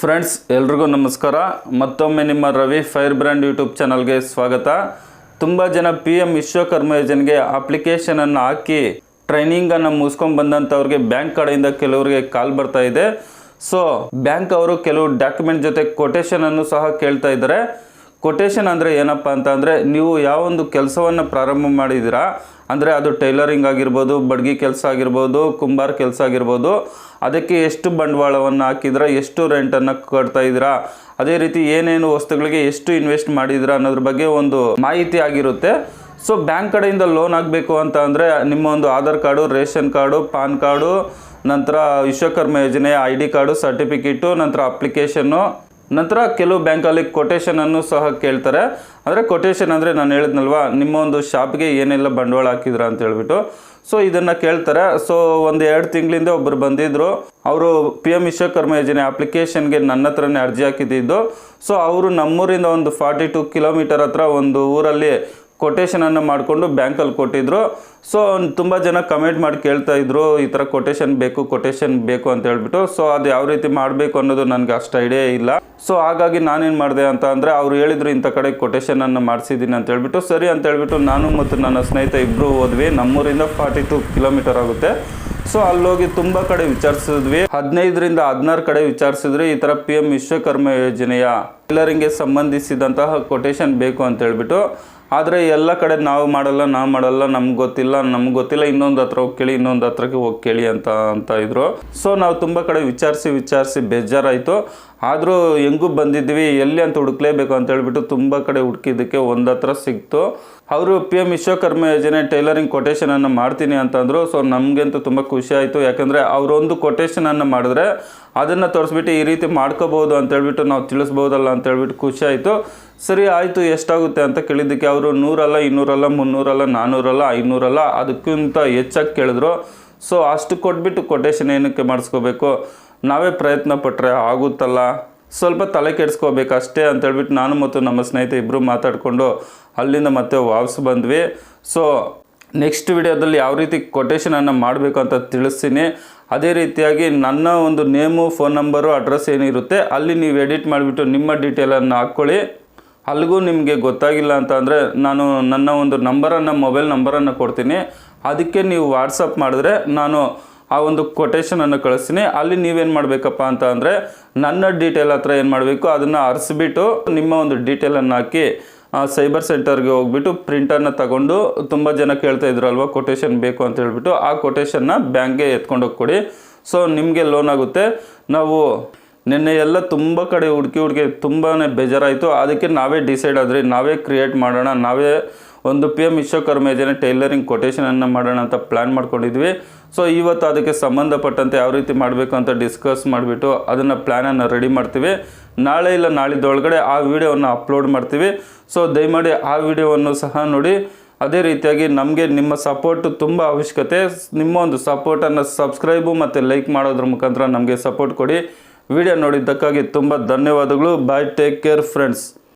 Friends ಎಲ್ರಿಗೂ ನಮಸ್ಕಾರ. ಮತ್ತೊಮ್ಮೆ ನಿಮ್ಮ ರವಿ ಫೈರ್ ಬ್ರ್ಯಾಂಡ್ ಯೂಟ್ಯೂಬ್ ಚಾನಲ್ಗೆ ಸ್ವಾಗತ. ತುಂಬ ಜನ PM ವಿಶ್ವಕರ್ಮ ಯೋಜನೆಗೆ ಅಪ್ಲಿಕೇಶನನ್ನು ಹಾಕಿ ಟ್ರೈನಿಂಗನ್ನು ಮುಗಿಸ್ಕೊಂಡು ಬಂದಂಥವ್ರಿಗೆ ಬ್ಯಾಂಕ್ ಕಡೆಯಿಂದ ಕೆಲವರಿಗೆ ಕಾಲ್ ಬರ್ತಾ ಇದೆ. ಸೊ ಬ್ಯಾಂಕ್ ಅವರು ಕೆಲವು ಡಾಕ್ಯುಮೆಂಟ್ ಜೊತೆ ಕೊಟೇಶನನ್ನು ಸಹ ಕೇಳ್ತಾ ಇದ್ದಾರೆ. ಕೊಟೇಶನ್ ಅಂದರೆ ಏನಪ್ಪ ಅಂತ ಅಂದರೆ, ನೀವು ಯಾವೊಂದು ಕೆಲಸವನ್ನು ಪ್ರಾರಂಭ ಮಾಡಿದ್ದೀರಾ ಅಂದರೆ ಅದು ಟೈಲರಿಂಗ್ ಆಗಿರ್ಬೋದು, ಬಡ್ಗಿ ಕೆಲಸ ಆಗಿರ್ಬೋದು, ಕುಂಬಾರ ಕೆಲಸ ಆಗಿರ್ಬೋದು, ಅದಕ್ಕೆ ಎಷ್ಟು ಬಂಡವಾಳವನ್ನು ಹಾಕಿದ್ರೆ, ಎಷ್ಟು ರೆಂಟನ್ನು ಕಟ್ತಾ ಇದ್ದೀರಾ, ಅದೇ ರೀತಿ ಏನೇನು ವಸ್ತುಗಳಿಗೆ ಎಷ್ಟು ಇನ್ವೆಸ್ಟ್ ಮಾಡಿದ್ದೀರಾ ಅನ್ನೋದ್ರ ಬಗ್ಗೆ ಒಂದು ಮಾಹಿತಿ ಆಗಿರುತ್ತೆ. ಸೊ ಬ್ಯಾಂಕ್ ಕಡೆಯಿಂದ ಲೋನ್ ಆಗಬೇಕು ಅಂತ ಅಂದರೆ ನಿಮ್ಮ ಒಂದು Aadhaar card, ration card, PAN card, ನಂತರ ವಿಶ್ವಕರ್ಮ ಯೋಜನೆಯ ID ಕಾರ್ಡು, ಸರ್ಟಿಫಿಕೇಟು, ನಂತರ ಅಪ್ಲಿಕೇಶನ್ನು, ನಂತರ ಕೆಲವು ಬ್ಯಾಂಕಲ್ಲಿ ಕೊಟೇಶನನ್ನು ಸಹ ಕೇಳ್ತಾರೆ. ಅಂದರೆ ಕೊಟೇಶನ್ ಅಂದರೆ ನಾನು ಹೇಳಿದ್ನಲ್ವ, ನಿಮ್ಮ ಒಂದು ಶಾಪ್ಗೆ ಏನೆಲ್ಲ ಬಂಡವಾಳ ಹಾಕಿದ್ರ ಅಂತ ಹೇಳ್ಬಿಟ್ಟು. ಸೊ ಇದನ್ನು ಕೇಳ್ತಾರೆ. ಸೊ ಒಂದು 2 ತಿಂಗಳಿಂದ ಒಬ್ಬರು ಬಂದಿದ್ದರು. ಅವರು PM ವಿಶ್ವಕರ್ಮ ಯೋಜನೆ ಅಪ್ಲಿಕೇಶನ್ಗೆ ನನ್ನ ಹತ್ರನೇ ಅರ್ಜಿ ಹಾಕಿದ್ದು. ಸೊ ಅವರು ನಮ್ಮೂರಿಂದ ಒಂದು 42 ಕಿಲೋಮೀಟರ್ ಹತ್ರ ಒಂದು ಊರಲ್ಲಿ ಕೊಟೇಶನನ್ನು ಮಾಡಿಕೊಂಡು ಬ್ಯಾಂಕಲ್ಲಿ ಕೊಟ್ಟಿದ್ದರು. ಸೊ ತುಂಬ ಜನ ಕಮೆಂಟ್ ಮಾಡಿ ಕೇಳ್ತಾ ಇದ್ರು, ಈ ಥರ ಕೊಟೇಶನ್ ಬೇಕು ಅಂತ ಹೇಳ್ಬಿಟ್ಟು. ಸೊ ಅದು ಯಾವ ರೀತಿ ಮಾಡಬೇಕು ಅನ್ನೋದು ನನಗೆ ಅಷ್ಟು ಐಡಿಯಾ ಇಲ್ಲ. ಸೊ ಹಾಗಾಗಿ ನಾನೇನು ಮಾಡಿದೆ ಅಂತ ಅಂದರೆ, ಅವರು ಹೇಳಿದ್ರು ಇಂಥ ಕಡೆ ಕೊಟೇಶನನ್ನು ಮಾಡಿಸಿದ್ದೀನಿ ಅಂತ ಹೇಳ್ಬಿಟ್ಟು. ಸರಿ ಅಂತ ಹೇಳ್ಬಿಟ್ಟು ನಾನು ಮತ್ತು ನನ್ನ ಸ್ನೇಹಿತ ಇಬ್ಬರು ಹೋದ್ವಿ. ನಮ್ಮೂರಿಂದ 42 ಕಿಲೋಮೀಟರ್ ಆಗುತ್ತೆ. ಸೊ ಅಲ್ಲೋಗಿ ತುಂಬ ಕಡೆ ವಿಚಾರಿಸಿದ್ವಿ. 15ರಿಂದ 16 ಕಡೆ ವಿಚಾರಿಸಿದ್ವಿ. ಈ ಥರ PM ವಿಶ್ವಕರ್ಮ ಯೋಜನೆಯ ಟೈಲರಿಂಗ್ಗೆ ಸಂಬಂಧಿಸಿದಂತಹ ಕೊಟೇಶನ್ ಬೇಕು ಅಂತ ಹೇಳ್ಬಿಟ್ಟು. ಆದರೆ ಎಲ್ಲ ಕಡೆ ನಾವು ಮಾಡಲ್ಲ, ನಮ್ಗೆ ಗೊತ್ತಿಲ್ಲ, ಇನ್ನೊಂದು ಹತ್ರ ಹೋಗಿ ಕೇಳಿ, ಇನ್ನೊಂದು ಹತ್ರಕ್ಕೆ ಹೋಗಿ ಕೇಳಿ ಅಂತ ಇದ್ರು. ಸೊ ನಾವು ತುಂಬ ಕಡೆ ವಿಚಾರಿಸಿ ಬೇಜಾರಾಯಿತು. ಆದರೂ ಹೆಂಗೂ ಬಂದಿದ್ವಿ, ಎಲ್ಲಿ ಅಂತ ಹುಡುಕ್ಲೇಬೇಕು ಅಂತ ಹೇಳ್ಬಿಟ್ಟು ತುಂಬ ಕಡೆ ಹುಡುಕಿದ್ದಕ್ಕೆ ಒಂದು ಹತ್ರ ಸಿಕ್ತು. ಅವರು PM ವಿಶ್ವಕರ್ಮ ಯೋಜನೆ ಟೈಲರಿಂಗ್ ಕೊಟೇಶನನ್ನು ಮಾಡ್ತೀನಿ ಅಂತಂದರು. ಸೊ ನಮಗಂತೂ ತುಂಬ ಖುಷಿ ಆಯಿತು. ಯಾಕಂದರೆ ಅವರೊಂದು ಕೊಟೇಶನನ್ನು ಮಾಡಿದ್ರೆ ಅದನ್ನು ತೋರಿಸ್ಬಿಟ್ಟು ಈ ರೀತಿ ಮಾಡ್ಕೋಬೋದು ಅಂತೇಳ್ಬಿಟ್ಟು ನಾವು ತಿಳಿಸ್ಬೋದಲ್ಲ ಅಂತೇಳ್ಬಿಟ್ಟು ಖುಷಿ ಆಯಿತು. ಸರಿ ಆಯಿತು, ಎಷ್ಟಾಗುತ್ತೆ ಅಂತ ಕೇಳಿದ್ದಕ್ಕೆ ಅವರು 100 ಅಲ್ಲ, 200 ಅಲ್ಲ, 300 ಅಲ್ಲ, 400 ಅಲ್ಲ, 500 ಅಲ್ಲ, ಅದಕ್ಕಿಂತ ಹೆಚ್ಚಾಗಿ ಕೇಳಿದ್ರು. ಸೊ ಅಷ್ಟು ಕೊಟ್ಬಿಟ್ಟು ಕೊಟೇಶನ್ ಏನಕ್ಕೆ ಮಾಡಿಸ್ಕೋಬೇಕು, ನಾವೇ ಪ್ರಯತ್ನ ಪಟ್ಟರೆ ಆಗುತ್ತಲ್ಲ, ಸ್ವಲ್ಪ ತಲೆ ಕೆಡಿಸ್ಕೋಬೇಕು ಅಷ್ಟೇ ಅಂತೇಳ್ಬಿಟ್ಟು ನಾನು ಮತ್ತು ನಮ್ಮ ಸ್ನೇಹಿತ ಇಬ್ಬರು ಮಾತಾಡಿಕೊಂಡು ಅಲ್ಲಿಂದ ಮತ್ತೆ ವಾಪಸ್ ಬಂದ್ವಿ. ಸೊ ನೆಕ್ಸ್ಟ್ ವಿಡಿಯೋದಲ್ಲಿ ಯಾವ ರೀತಿ ಕೊಟೇಶನನ್ನು ಮಾಡಬೇಕು ಅಂತ ತಿಳಿಸ್ತೀನಿ. ಅದೇ ರೀತಿಯಾಗಿ ನನ್ನ ಒಂದು ನೇಮು, ಫೋನ್ ನಂಬರು, ಅಡ್ರೆಸ್ ಏನಿರುತ್ತೆ ಅಲ್ಲಿ ನೀವು ಎಡಿಟ್ ಮಾಡಿಬಿಟ್ಟು ನಿಮ್ಮ ಡೀಟೇಲನ್ನು ಹಾಕ್ಕೊಳ್ಳಿ. ಅಲ್ಲಿಗೂ ನಿಮಗೆ ಗೊತ್ತಾಗಿಲ್ಲ ಅಂತ ಅಂದರೆ ನಾನು ನನ್ನ ಒಂದು ಮೊಬೈಲ್ ನಂಬರನ್ನು ಕೊಡ್ತೀನಿ. ಅದಕ್ಕೆ ನೀವು ವಾಟ್ಸಪ್ ಮಾಡಿದ್ರೆ ನಾನು ಆ ಒಂದು ಕೊಟೇಶನನ್ನು ಕಳಿಸ್ತೀನಿ. ಅಲ್ಲಿ ನೀವೇನು ಮಾಡಬೇಕಪ್ಪ ಅಂತ ಅಂದರೆ, ನನ್ನ ಡೀಟೇಲ್ ಹತ್ರ ಏನು ಮಾಡಬೇಕು ಅದನ್ನು ಅರಿಸ್ಬಿಟ್ಟು ನಿಮ್ಮ ಒಂದು ಡೀಟೇಲನ್ನು ಹಾಕಿ ಸೈಬರ್ ಸೆಂಟರ್ಗೆ ಹೋಗ್ಬಿಟ್ಟು ಪ್ರಿಂಟನ್ನು ತಗೊಂಡು, ತುಂಬ ಜನ ಕೇಳ್ತಾ ಇದ್ರಲ್ವ ಕೊಟೇಶನ್ ಬೇಕು ಅಂತ ಹೇಳ್ಬಿಟ್ಟು, ಆ ಕೊಟೇಶನ್ನ ಬ್ಯಾಂಕ್ಗೆ ಎತ್ಕೊಂಡೋಗಿ ಕೊಡಿ. ಸೊ ನಿಮಗೆ ಲೋನ್ ಆಗುತ್ತೆ. ನಾವು ನಿನ್ನೆ ಎಲ್ಲ ತುಂಬ ಕಡೆ ಹುಡುಕಿ ತುಂಬಾ ಬೇಜಾರಾಯಿತು. ಅದಕ್ಕೆ ನಾವೇ ಡಿಸೈಡ್ ಆದ್ರಿ, ನಾವೇ ಕ್ರಿಯೇಟ್ ಮಾಡೋಣ, ನಾವೇ ಒಂದು PM ವಿಶ್ವಕರ್ಮ ಯೋಜನೆ ಟೈಲರಿಂಗ್ ಕೊಟೇಶನನ್ನು ಮಾಡೋಣ ಅಂತ ಪ್ಲ್ಯಾನ್ ಮಾಡ್ಕೊಂಡಿದ್ವಿ. ಸೊ ಇವತ್ತು ಅದಕ್ಕೆ ಸಂಬಂಧಪಟ್ಟಂತೆ ಯಾವ ರೀತಿ ಮಾಡಬೇಕು ಅಂತ ಡಿಸ್ಕಸ್ ಮಾಡಿಬಿಟ್ಟು ಅದನ್ನು ಪ್ಲ್ಯಾನನ್ನು ರೆಡಿ ಮಾಡ್ತೀವಿ. ನಾಳೆ ಇಲ್ಲ ನಾಳಿದ್ದೊಳಗಡೆ ಆ ವಿಡಿಯೋವನ್ನು ಅಪ್ಲೋಡ್ ಮಾಡ್ತೀವಿ. ಸೊ ದಯಮಾಡಿ ಆ ವಿಡಿಯೋವನ್ನು ಸಹ ನೋಡಿ. ಅದೇ ರೀತಿಯಾಗಿ ನಮಗೆ ನಿಮ್ಮ ಸಪೋರ್ಟು ತುಂಬ ಅವಶ್ಯಕತೆ. ನಿಮ್ಮ ಒಂದು ಸಪೋರ್ಟನ್ನು ಸಬ್ಸ್ಕ್ರೈಬು ಮತ್ತು ಲೈಕ್ ಮಾಡೋದ್ರ ಮುಖಾಂತರ ನಮಗೆ ಸಪೋರ್ಟ್ ಕೊಡಿ. ವಿಡಿಯೋ ನೋಡಿದ್ದಕ್ಕಾಗಿ ತುಂಬ ಧನ್ಯವಾದಗಳು. ಬಾಯ್, ಟೇಕ್ ಕೇರ್ ಫ್ರೆಂಡ್ಸ್.